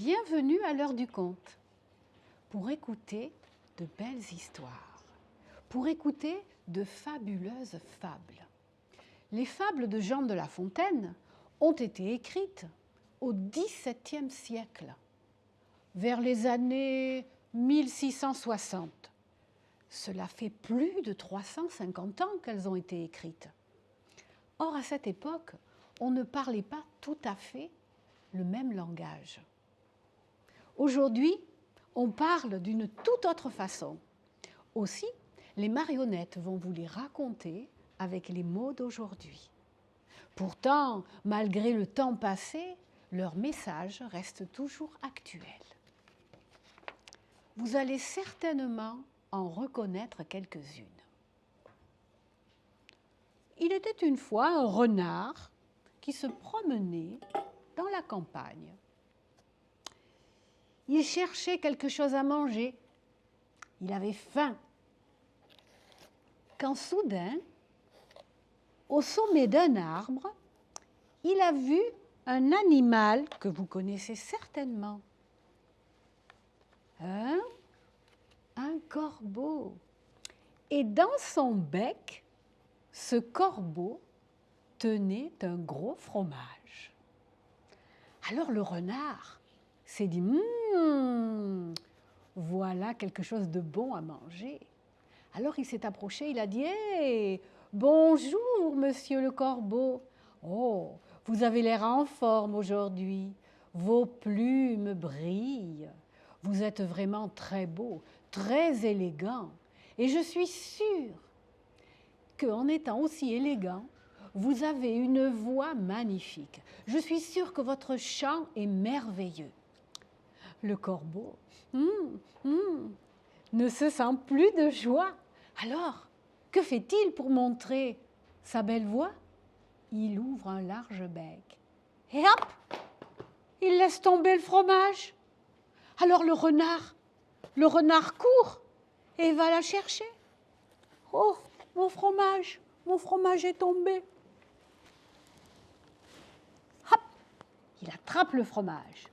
Bienvenue à l'heure du conte, pour écouter de belles histoires, pour écouter de fabuleuses fables. Les fables de Jean de La Fontaine ont été écrites au XVIIe siècle, vers les années 1660. Cela fait plus de 350 ans qu'elles ont été écrites. Or, à cette époque, on ne parlait pas tout à fait le même langage. Aujourd'hui, on parle d'une toute autre façon. Aussi, les marionnettes vont vous les raconter avec les mots d'aujourd'hui. Pourtant, malgré le temps passé, leur message reste toujours actuel. Vous allez certainement en reconnaître quelques-unes. Il était une fois un renard qui se promenait dans la campagne. Il cherchait quelque chose à manger. Il avait faim. Quand soudain, au sommet d'un arbre, il a vu un animal que vous connaissez certainement. Un corbeau. Et dans son bec, ce corbeau tenait un gros fromage. Alors le renard s'est dit « voilà quelque chose de bon à manger ». Alors il s'est approché, il a dit « Hey, bonjour, monsieur le corbeau. Oh, vous avez l'air en forme aujourd'hui. Vos plumes brillent. Vous êtes vraiment très beau, très élégant. Et je suis sûre qu'en étant aussi élégant, vous avez une voix magnifique. Je suis sûre que votre chant est merveilleux. » Le corbeau ne se sent plus de joie. Alors, que fait-il pour montrer sa belle voix? Il ouvre un large bec. Et hop, il laisse tomber le fromage. Alors le renard court et va la chercher. Oh, mon fromage est tombé. Hop, il attrape le fromage.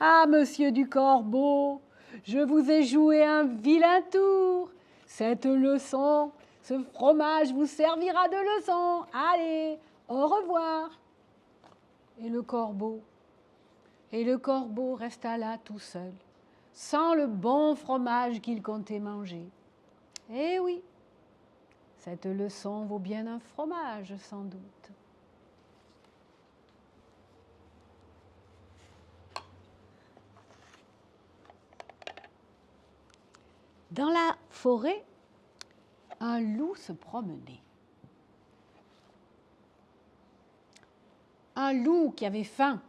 Ah, monsieur du corbeau, je vous ai joué un vilain tour. Cette leçon, ce fromage vous servira de leçon. Allez, au revoir. Et le corbeau resta là tout seul, sans le bon fromage qu'il comptait manger. Eh oui, cette leçon vaut bien un fromage, sans doute. Dans la forêt, un loup se promenait. Un loup qui avait faim.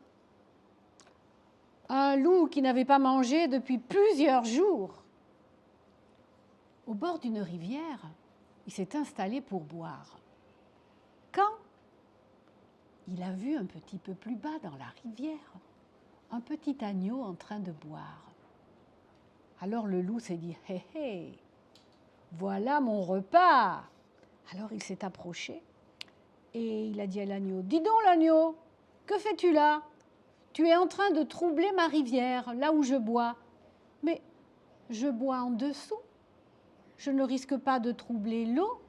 Un loup qui n'avait pas mangé depuis plusieurs jours. Au bord d'une rivière, il s'est installé pour boire. Quand il a vu un petit peu plus bas dans la rivière un petit agneau en train de boire. Alors le loup s'est dit « Hé hé, voilà mon repas !» Alors il s'est approché et il a dit à l'agneau « Dis donc l'agneau, que fais-tu là? Tu es en train de troubler ma rivière, là où je bois. » « Mais je bois en dessous. Je ne risque pas de troubler l'eau. »«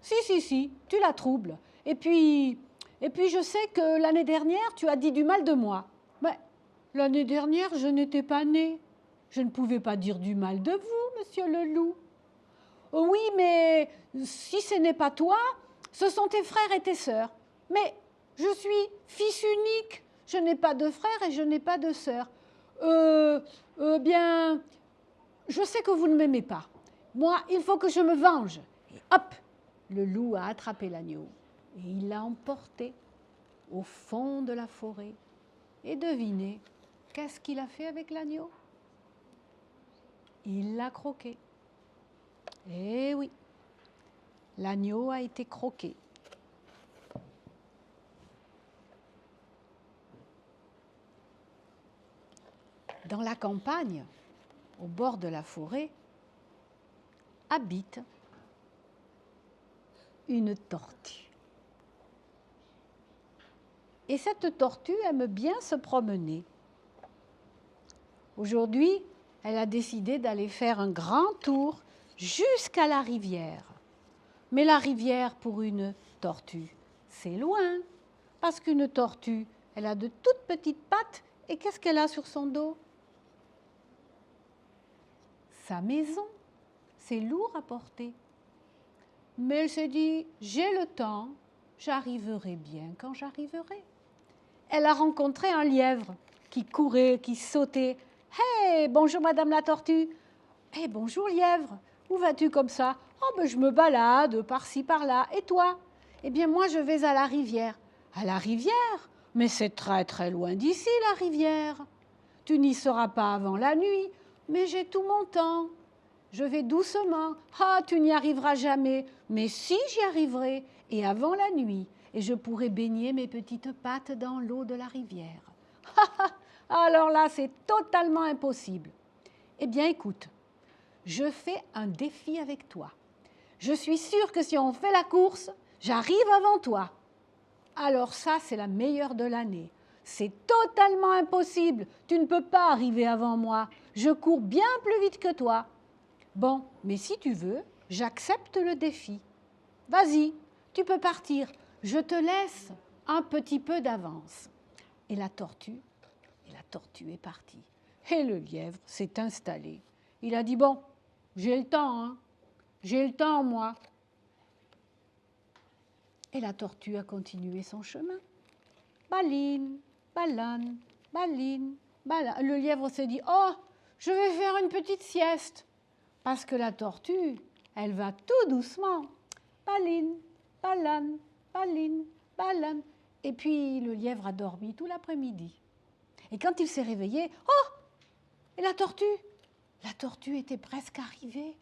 Si, tu la troubles. Et puis je sais que l'année dernière, tu as dit du mal de moi. » « Mais l'année dernière, je n'étais pas née. Je ne pouvais pas dire du mal de vous, monsieur le loup. »« Oui, mais si ce n'est pas toi, ce sont tes frères et tes sœurs. Mais je suis fils unique. Je n'ai pas de frères et je n'ai pas de sœurs. Bien, je sais que vous ne m'aimez pas. Moi, il faut que je me venge. » Et hop, le loup a attrapé l'agneau et il l'a emporté au fond de la forêt. Et devinez, qu'est-ce qu'il a fait avec l'agneau? Il l'a croqué. Eh oui, l'agneau a été croqué. Dans la campagne, au bord de la forêt, habite une tortue. Et cette tortue aime bien se promener. Aujourd'hui, elle a décidé d'aller faire un grand tour jusqu'à la rivière. Mais la rivière, pour une tortue, c'est loin. Parce qu'une tortue, elle a de toutes petites pattes. Et qu'est-ce qu'elle a sur son dos? Sa maison. C'est lourd à porter. Mais elle s'est dit, j'ai le temps, j'arriverai bien quand j'arriverai. Elle a rencontré un lièvre qui courait, qui sautait. « Hey, bonjour Madame la tortue !»« Hey, bonjour lièvre, où vas-tu comme ça ?»« Oh, ben je me balade par-ci, par-là. Et toi ?»« Eh bien moi je vais à la rivière. »« À la rivière ? Mais c'est très très loin d'ici la rivière. Tu n'y seras pas avant la nuit, mais j'ai tout mon temps. Je vais doucement. Ah, tu n'y arriveras jamais. Mais si, j'y arriverai. Et avant la nuit. Et je pourrai baigner mes petites pattes dans l'eau de la rivière. Alors là, c'est totalement impossible. Eh bien, écoute, je fais un défi avec toi. Je suis sûre que si on fait la course, j'arrive avant toi. Alors ça, c'est la meilleure de l'année. C'est totalement impossible. Tu ne peux pas arriver avant moi. Je cours bien plus vite que toi. Bon, mais si tu veux, j'accepte le défi. Vas-y, tu peux partir. Je te laisse un petit peu d'avance. Et la tortue est partie. Et le lièvre s'est installé. Il a dit, bon, j'ai le temps, hein. J'ai le temps, moi. Et la tortue a continué son chemin. Baline, balane, baline, balane. Le lièvre s'est dit, oh, je vais faire une petite sieste. Parce que la tortue, elle va tout doucement. Baline, balane, baline, balane. Et puis le lièvre a dormi tout l'après-midi. Et quand il s'est réveillé, oh! Et la tortue était presque arrivée.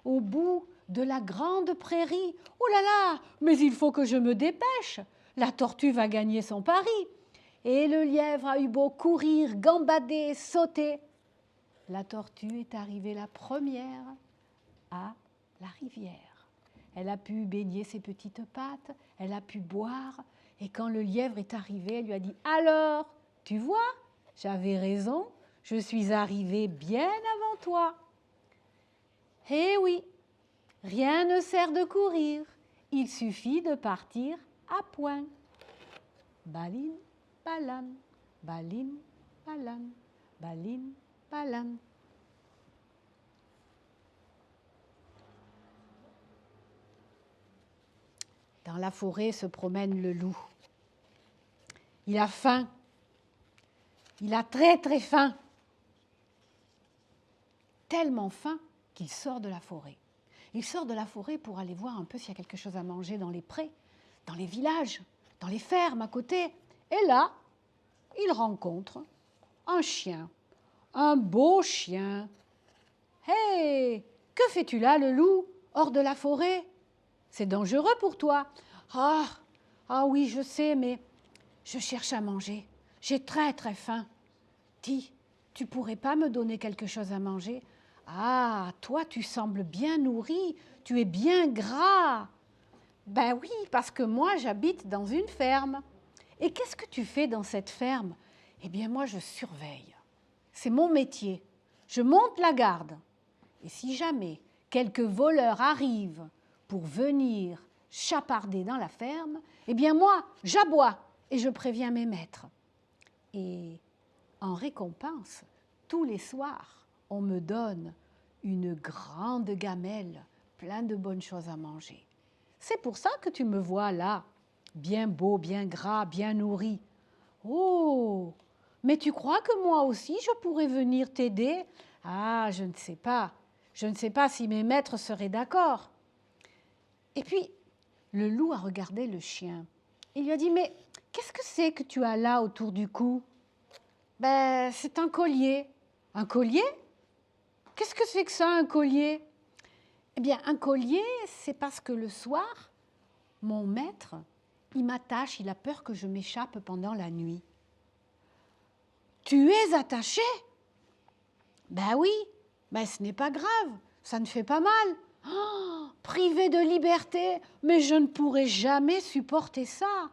Au bout de la grande prairie. Oh là là! Mais il faut que je me dépêche. La tortue va gagner son pari. Et le lièvre a eu beau courir, gambader, sauter. La tortue est arrivée la première à la rivière. Elle a pu baigner ses petites pattes, elle a pu boire. Et quand le lièvre est arrivé, elle lui a dit « Alors, tu vois, j'avais raison, je suis arrivée bien avant toi. » Eh oui, rien ne sert de courir, il suffit de partir à point. Baline, balane, baline, balane, baline, balane. Dans la forêt se promène le loup. Il a faim. Il a très très faim. Tellement faim qu'il sort de la forêt. Il sort de la forêt pour aller voir un peu s'il y a quelque chose à manger dans les prés, dans les villages, dans les fermes à côté. Et là, il rencontre un chien, un beau chien. « Hé, que fais-tu là, le loup, hors de la forêt ? C'est dangereux pour toi. »« Ah oui, je sais, mais je cherche à manger. J'ai très très faim. Dis, tu pourrais pas me donner quelque chose à manger ? Ah, toi, tu sembles bien nourri, tu es bien gras. » Ben oui, parce que moi, j'habite dans une ferme. Et qu'est-ce que tu fais dans cette ferme ? Eh bien, moi, je surveille. C'est mon métier. Je monte la garde. Et si jamais quelques voleurs arrivent pour venir chaparder dans la ferme, eh bien moi, j'aboie et je préviens mes maîtres. Et en récompense, tous les soirs, on me donne une grande gamelle, plein de bonnes choses à manger. C'est pour ça que tu me vois là, bien beau, bien gras, bien nourri. Oh, mais tu crois que moi aussi je pourrais venir t'aider ? Ah, je ne sais pas. Je ne sais pas si mes maîtres seraient d'accord. Et puis, le loup a regardé le chien. Il lui a dit, mais qu'est-ce que c'est que tu as là autour du cou ? Ben, c'est un collier. Un collier ? Qu'est-ce que c'est que ça, un collier ? Eh bien, un collier, c'est parce que le soir, mon maître, il m'attache, il a peur que je m'échappe pendant la nuit. Tu es attaché ? Ben oui, mais ce n'est pas grave, ça ne fait pas mal. Oh, privé de liberté, mais je ne pourrai jamais supporter ça.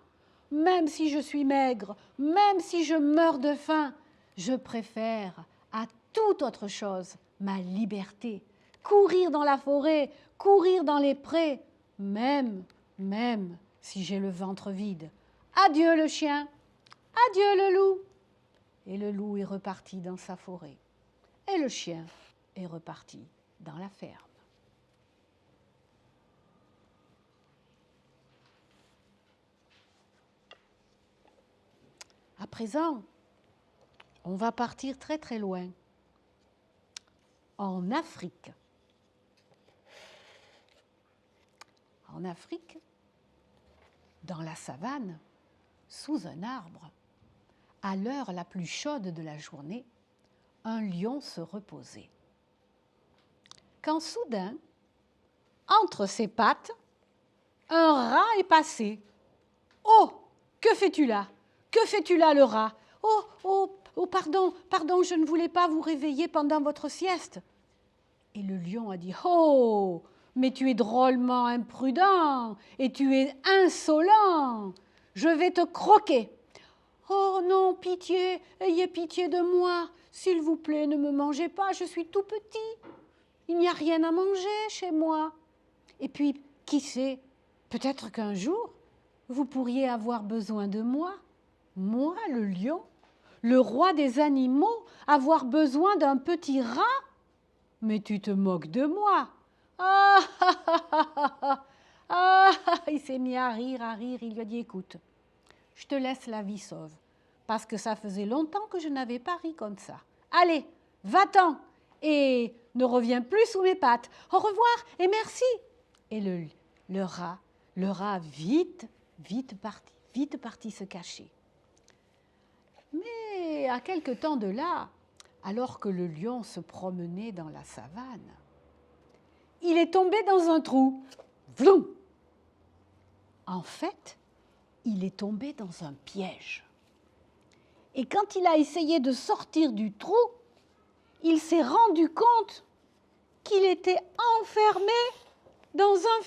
Même si je suis maigre, même si je meurs de faim, je préfère à toute autre chose, ma liberté. Courir dans la forêt, courir dans les prés, même si j'ai le ventre vide. Adieu le chien, adieu le loup. Et le loup est reparti dans sa forêt. Et le chien est reparti dans la ferme. À présent, on va partir très très loin, en Afrique. En Afrique, dans la savane, sous un arbre, à l'heure la plus chaude de la journée, un lion se reposait. Quand soudain, entre ses pattes, un rat est passé. « Oh, que fais-tu là ? Que fais-tu là, le rat ? Oh, pardon, je ne voulais pas vous réveiller pendant votre sieste. » Et le lion a dit « Oh, mais tu es drôlement imprudent et tu es insolent. Je vais te croquer. » « Oh non, pitié, ayez pitié de moi. S'il vous plaît, ne me mangez pas, je suis tout petit. Il n'y a rien à manger chez moi. Et puis, qui sait, peut-être qu'un jour, vous pourriez avoir besoin de moi. Moi, le lion, le roi des animaux, avoir besoin d'un petit rat. Mais tu te moques de moi. Ah, ah, ah, ah, ah, ah, il s'est mis à rire, il lui a dit, écoute, je te laisse la vie sauve, parce que ça faisait longtemps que je n'avais pas ri comme ça. Allez, va-t'en et ne reviens plus sous mes pattes. Au revoir et merci. Et le rat vite parti se cacher. Mais à quelque temps de là, alors que le lion se promenait dans la savane, il est tombé dans un trou. Vloum ! En fait, il est tombé dans un piège. Et quand il a essayé de sortir du trou, il s'est rendu compte qu'il était enfermé dans un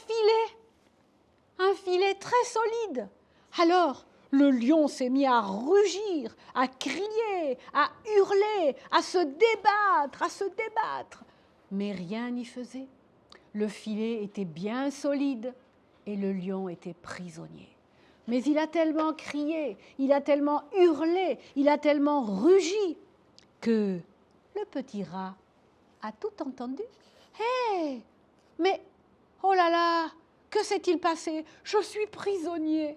filet très solide. Alors, le lion s'est mis à rugir, à crier, à hurler, à se débattre. Mais rien n'y faisait. Le filet était bien solide et le lion était prisonnier. Mais il a tellement crié, il a tellement hurlé, il a tellement rugi que le petit rat a tout entendu. « Hé, mais oh là là, que s'est-il passé ? Je suis prisonnier.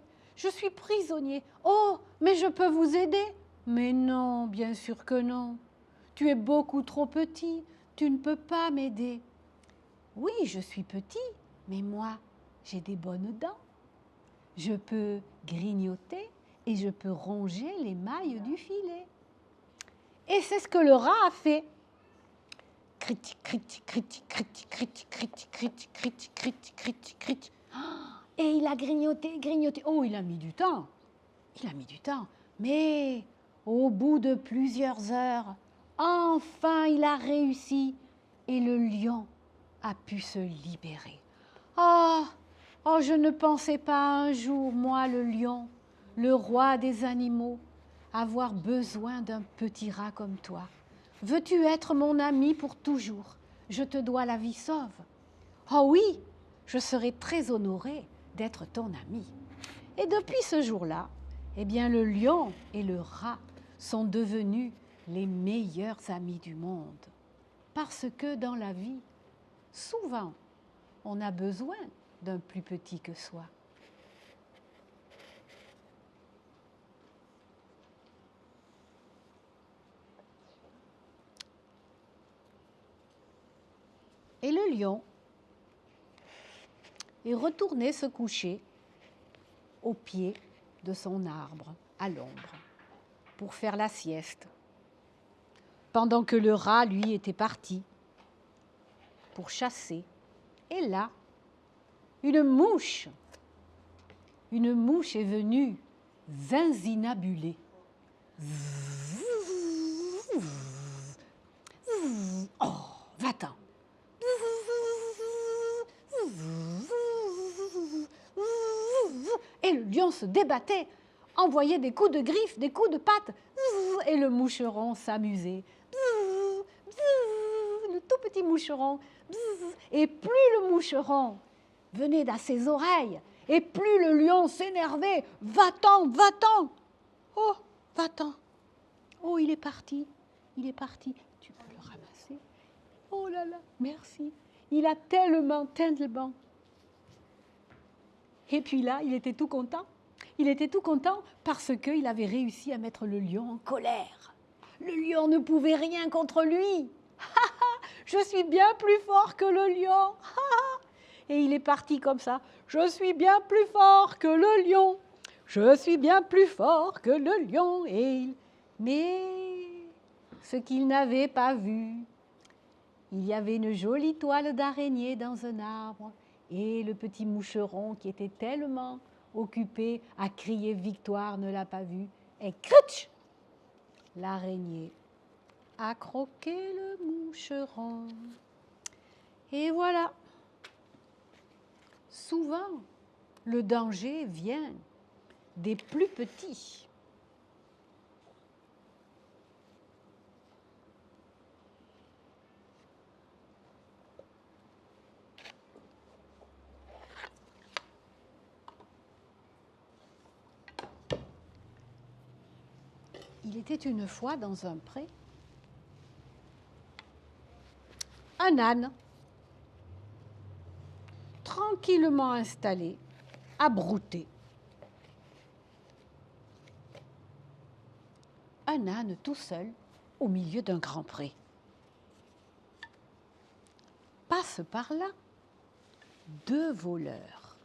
Oh, mais je peux vous aider ? Mais non, bien sûr que non. Tu es beaucoup trop petit, tu ne peux pas m'aider. Oui, je suis petit, mais moi, j'ai des bonnes dents. Je peux grignoter et je peux ronger les mailles du filet. » Et c'est ce que le rat a fait. Cric. Et il a grignoté. Oh, il a mis du temps. Mais au bout de plusieurs heures, enfin, il a réussi et le lion a pu se libérer. Oh, je ne pensais pas un jour, moi, le lion, le roi des animaux, avoir besoin d'un petit rat comme toi. Veux-tu être mon ami pour toujours ? Je te dois la vie sauve. Oh oui, je serai très honorée d'être ton ami. Et depuis ce jour-là, eh bien, le lion et le rat sont devenus les meilleurs amis du monde. Parce que dans la vie, souvent, on a besoin d'un plus petit que soi. Et le lion est retourné se coucher au pied de son arbre, à l'ombre, pour faire la sieste, pendant que le rat, lui, était parti pour chasser. Et là, une mouche est venue zinzinabuler. Oh, va-t'en. Et le lion se débattait, envoyait des coups de griffes, des coups de pattes, et le moucheron s'amusait. tout petit moucheron. Bzzz. Et plus le moucheron venait à ses oreilles, et plus le lion s'énervait. Va-t'en, va-t'en. Oh, va-t'en. Oh, il est parti. Il est parti. Tu peux le ramasser. Oh là là, merci. Il a tellement, tellement. Et puis là, il était tout content. Il était tout content parce qu'il avait réussi à mettre le lion en colère. Le lion ne pouvait rien contre lui. Je suis bien plus fort que le lion. Et il est parti comme ça. Je suis bien plus fort que le lion. Je suis bien plus fort que le lion. Mais ce qu'il n'avait pas vu, il y avait une jolie toile d'araignée dans un arbre. Et le petit moucheron qui était tellement occupé à crier victoire ne l'a pas vu. Et crutch, l'araignée a croqué le moucheron. Et voilà. Souvent, le danger vient des plus petits. Il était une fois dans un pré un âne tranquillement installé à brouter. Un âne tout seul au milieu d'un grand pré. Passe par là 2 voleurs.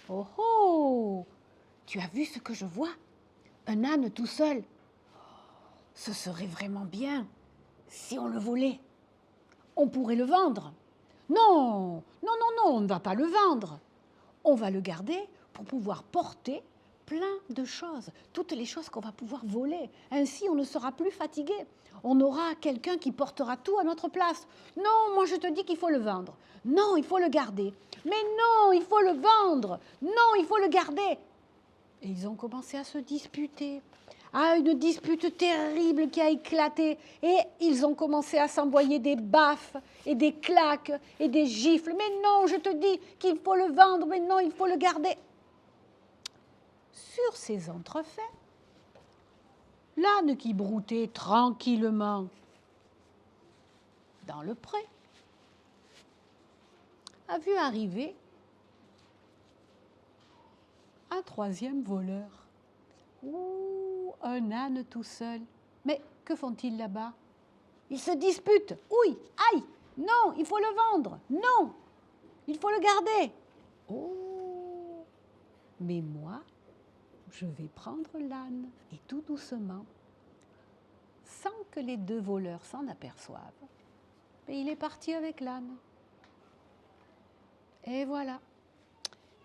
Oh oh! Tu as vu ce que je vois? Un âne tout seul. Ce serait vraiment bien si on le volait. On pourrait le vendre. Non, non, non, non, on ne va pas le vendre. On va le garder pour pouvoir porter plein de choses, toutes les choses qu'on va pouvoir voler. Ainsi, on ne sera plus fatigué. On aura quelqu'un qui portera tout à notre place. Non, moi je te dis qu'il faut le vendre. Non, il faut le garder. Mais non, il faut le vendre. Non, il faut le garder. Et ils ont commencé à se disputer. Ah, une dispute terrible qui a éclaté. Et ils ont commencé à s'envoyer des baffes et des claques et des gifles. Mais non, je te dis qu'il faut le vendre. Mais non, il faut le garder. Sur ces entrefaits, l'âne qui broutait tranquillement dans le pré a vu arriver un 3e voleur. Ouh, un âne tout seul. Mais que font-ils là-bas? Ils se disputent. Oui, aïe, non, il faut le vendre. Non, il faut le garder. Oh, mais moi, je vais prendre l'âne et tout doucement, sans que les 2 voleurs s'en aperçoivent, et il est parti avec l'âne. Et voilà.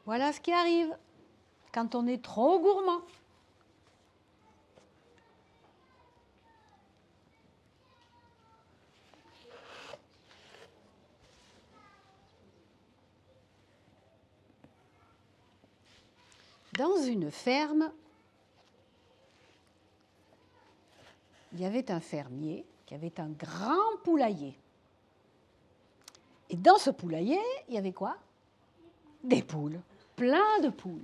Voilà ce qui arrive quand on est trop gourmand. Dans une ferme, il y avait un fermier qui avait un grand poulailler. Et dans ce poulailler, il y avait quoi? Des poules, plein de poules.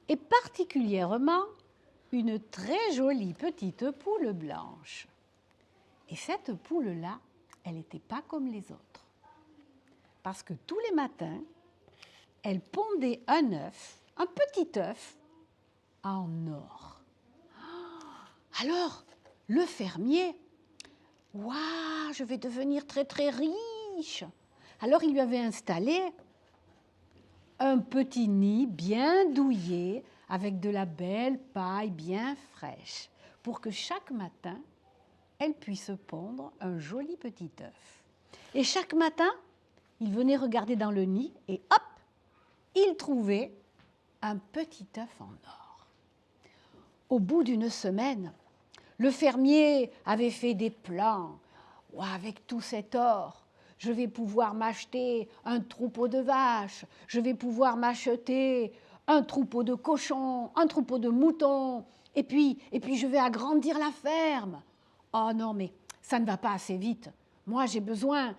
Et particulièrement, une très jolie petite poule blanche. Et cette poule-là, elle n'était pas comme les autres. Parce que tous les matins, elle pondait un œuf, un petit œuf, en or. Alors, le fermier, waouh, je vais devenir très très riche. Alors il lui avait installé un petit nid bien douillet avec de la belle paille bien fraîche pour que chaque matin, elle puisse pondre un joli petit œuf. Et chaque matin, il venait regarder dans le nid et hop, il trouvait un petit œuf en or. Au bout d'une semaine, le fermier avait fait des plans. Wow, avec tout cet or, je vais pouvoir m'acheter un troupeau de vaches, je vais pouvoir m'acheter un troupeau de cochons, un troupeau de moutons, et puis je vais agrandir la ferme. Oh non, mais ça ne va pas assez vite. Moi, j'ai besoin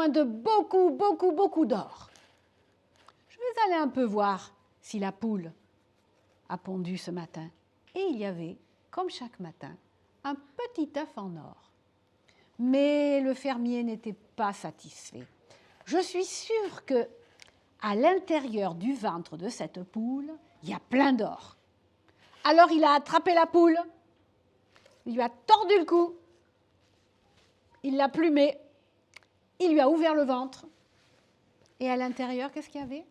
de beaucoup, beaucoup, beaucoup d'or. Je vais aller un peu voir si la poule a pondu ce matin. Et il y avait, comme chaque matin, un petit œuf en or. Mais le fermier n'était pas satisfait. Je suis sûre que à l'intérieur du ventre de cette poule, il y a plein d'or. Alors il a attrapé la poule, il lui a tordu le cou, il l'a plumée, il lui a ouvert le ventre. Et à l'intérieur, qu'est-ce qu'il y avait?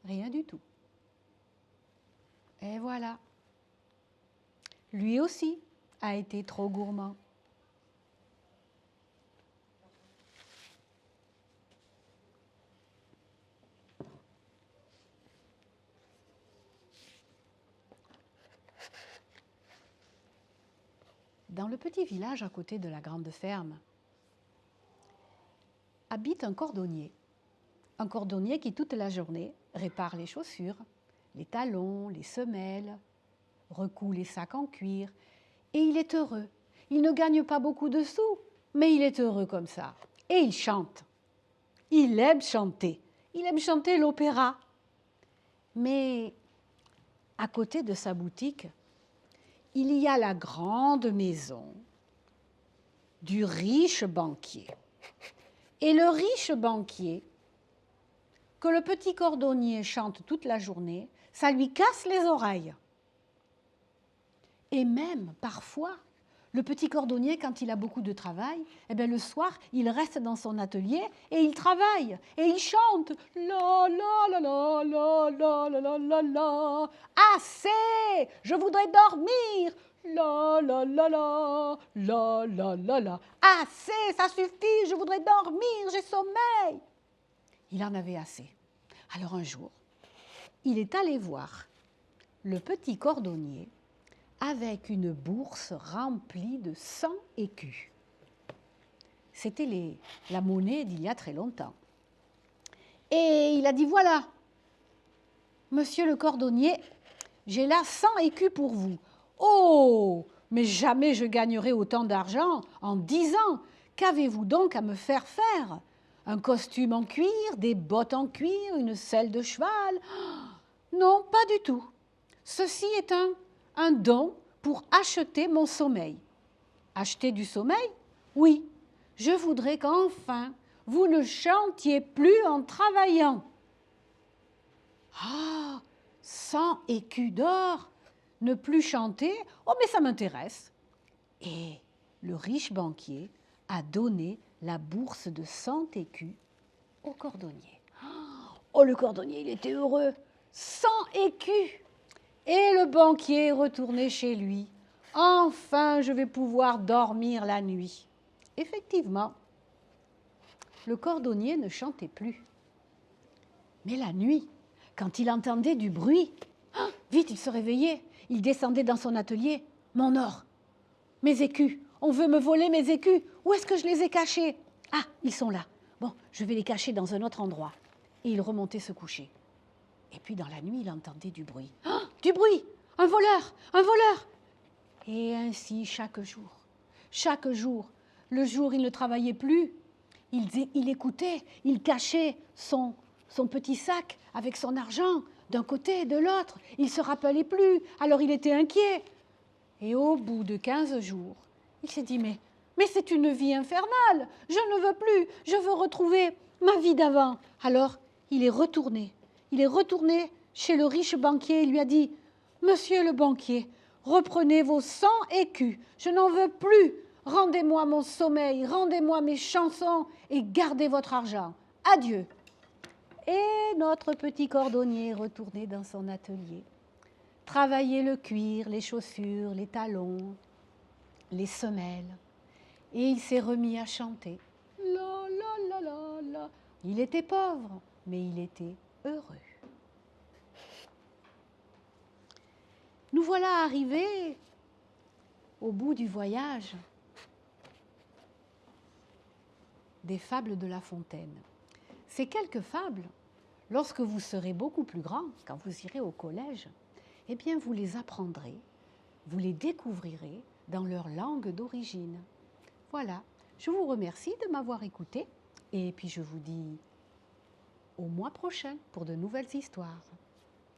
Rien du tout. Et voilà. Lui aussi a été trop gourmand. Dans le petit village à côté de la grande ferme, habite un cordonnier. Un cordonnier qui, toute la journée, répare les chaussures, les talons, les semelles, recoue les sacs en cuir. Et il est heureux. Il ne gagne pas beaucoup de sous, mais il est heureux comme ça. Et il chante. Il aime chanter. Il aime chanter l'opéra. Mais à côté de sa boutique, il y a la grande maison du riche banquier. Et le riche banquier, que le petit cordonnier chante toute la journée, ça lui casse les oreilles. Et même, parfois, le petit cordonnier, quand il a beaucoup de travail, eh bien, le soir, il reste dans son atelier et il travaille. Et il chante. La, la, la, la, la, la, la, la, la. Assez! Je voudrais dormir. La, la, la, la, la, la, la, la. Assez! Ça suffit! Je voudrais dormir. J'ai sommeil. Il en avait assez. Alors un jour, il est allé voir le petit cordonnier avec une bourse remplie de 100 écus. C'était la monnaie d'il y a très longtemps. Et il a dit, voilà, monsieur le cordonnier, j'ai là 100 écus pour vous. Oh, mais jamais je gagnerai autant d'argent en 10 ans. Qu'avez-vous donc à me faire faire? Un costume en cuir, des bottes en cuir, une selle de cheval? Non, pas du tout. Ceci est un don pour acheter mon sommeil. Acheter du sommeil? Oui, je voudrais qu'enfin vous ne chantiez plus en travaillant. Ah, 100 écus d'or, ne plus chanter? Oh, mais ça m'intéresse. Et le riche banquier a donné la bourse de 100 écus au cordonnier. Oh, le cordonnier, il était heureux. 100 écus! Et le banquier est retourné chez lui. Enfin, je vais pouvoir dormir la nuit. Effectivement, le cordonnier ne chantait plus. Mais la nuit, quand il entendait du bruit, vite il se réveillait. Il descendait dans son atelier. Mon or, mes écus, on veut me voler mes écus. Où est-ce que je les ai cachés? Ah, ils sont là. Bon, je vais les cacher dans un autre endroit. Et il remontait se coucher. Et puis dans la nuit, il entendait du bruit. Ah, du bruit! Un voleur! Un voleur! Et ainsi chaque jour, le jour il ne travaillait plus, il écoutait, il cachait son petit sac avec son argent d'un côté et de l'autre. Il ne se rappelait plus, alors il était inquiet. Et au bout de 15 jours, il s'est dit, mais c'est une vie infernale, je ne veux plus, je veux retrouver ma vie d'avant. Alors il est retourné chez le riche banquier et lui a dit, monsieur le banquier, reprenez vos 100 écus, je n'en veux plus, rendez-moi mon sommeil, rendez-moi mes chansons et gardez votre argent. Adieu. Et notre petit cordonnier est retourné dans son atelier, travailler le cuir, les chaussures, les talons, les semelles. Et il s'est remis à chanter. La, la, la, la, la. Il était pauvre, mais il était heureux. Nous voilà arrivés au bout du voyage des fables de La Fontaine. Ces quelques fables, lorsque vous serez beaucoup plus grand, quand vous irez au collège, eh bien vous les apprendrez, vous les découvrirez dans leur langue d'origine. Voilà, Je vous remercie de m'avoir écouté et puis je vous dis au mois prochain pour de nouvelles histoires.